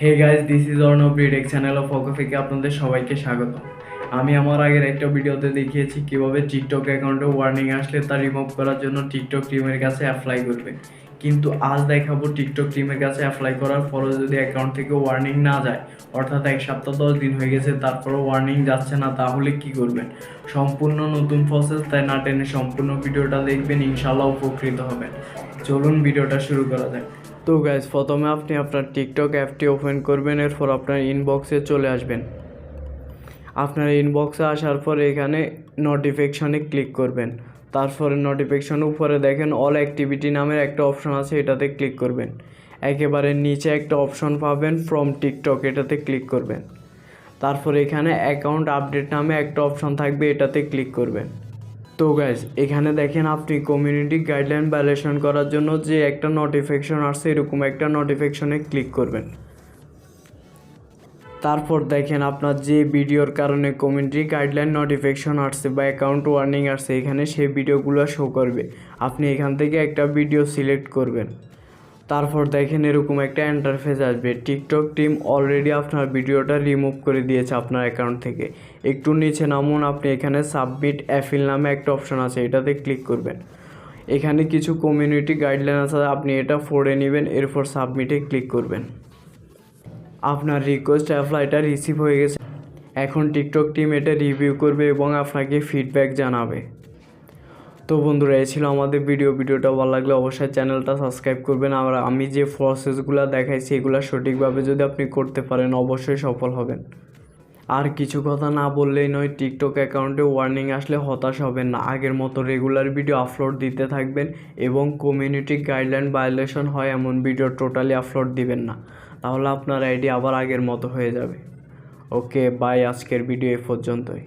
Hey guys, this is Arnab রিডেক channel পক্ষ থেকে আপনাদের সবাইকে স্বাগত। আমি আমার আগের একটা ভিডিওতে দেখিয়েছি কিভাবে টিকটক অ্যাকাউন্টে ওয়ার্নিং আসলে তা রিমুভ করার জন্য টিকটক টিমের কাছে অ্যাপ্লাই করবে। কিন্তু আজ দেখাবো টিকটক টিমের কাছে অ্যাপ্লাই করার পরও যদি অ্যাকাউন্ট থেকে ওয়ার্নিং না যায়, অর্থাৎ 1 সপ্তাহ 10 দিন হয়ে গেছে তারপরও ওয়ার্নিং যাচ্ছে না, তাহলে কি করবেন। সম্পূর্ণ নতুন প্রসেস, তাই না টেনে সম্পূর্ণ ভিডিওটা দেখবেন, ইনশাল্লাহ উপকৃত হবেন। চলুন ভিডিওটা শুরু করা যাক। তো গাইজ, প্রথমে আপনি আপনার টিকটক অ্যাপটি ওপেন করবেন, এরপর আপনার ইনবক্সে চলে আসবেন। আপনার ইনবক্সে আসার পর এখানে নোটিফিকেশনে ক্লিক করবেন। তারপরে নোটিফিকেশন উপরে দেখেন অল অ্যাক্টিভিটি নামের একটা অপশন আছে, এটাতে ক্লিক করবেন। একেবারে নিচে একটা অপশন পাবেন ফ্রম টিকটক, এটাতে ক্লিক করবেন। তারপর এখানে অ্যাকাউন্ট আপডেট নামে একটা অপশন থাকবে, এটাতে ক্লিক করবেন। তো গাইজ, এখানে দেখেন আপনি কমিউনিটি গাইডলাইন ভায়োলেশন করার জন্য যে একটা নোটিফিকেশন আসছে, এরকম একটা নোটিফিকেশনে ক্লিক করবেন। তারপর দেখেন আপনার যে ভিডিওর কারণে কমিউনিটি গাইডলাইন নোটিফিকেশন আসছে বা অ্যাকাউন্ট ওয়ার্নিং আসছে, এখানে সেই ভিডিওগুলো শো করবে। আপনি এখান থেকে একটা ভিডিও সিলেক্ট করবেন। তারপর দেখেন এরকম একটা ইন্টারফেস আসবে। টিকটক টিম অলরেডি আপনার ভিডিওটা রিমুভ করে দিয়েছে আপনার অ্যাকাউন্ট থেকে। একটু নিচে নামুন, আপনি এখানে সাবমিট অ্যাপিল নামে একটা অপশন আছে, এটাতে ক্লিক করবেন। এখানে কিছু কমিউনিটি গাইডলাইন আছে, আপনি এটা পড়ে নেবেন, এরপর সাবমিটে ক্লিক করবেন। আপনার রিকোয়েস্ট অ্যাপ্লাইটা রিসিভ হয়ে গেছে। এখন টিকটক টিম এটা রিভিউ করবে এবং আপনাকে ফিডব্যাক জানাবে। তো বন্ধুরা, এই ছিল আমাদের ভিডিওটা ভালো লাগলে অবশ্যই চ্যানেলটা সাবস্ক্রাইব করবেন। আর আমি যে প্রসেসগুলো দেখাইছি এগুলো সঠিকভাবে যদি আপনি করতে পারেন, অবশ্যই সফল হবেন। আর কিছু কথা না বললেই নয়, টিকটক অ্যাকাউন্টে ওয়ার্নিং আসলে হতাশ হবেন না। আগের মতো রেগুলার ভিডিও আপলোড দিতে থাকবেন এবং কমিউনিটি গাইডলাইন ভায়োলেশন হয় এমন ভিডিও টোটালি আপলোড দিবেন না, তাহলে আপনার আইডি আবার আগের মতো হয়ে যাবে। ওকে বাই, আজকের ভিডিও এ পর্যন্তই।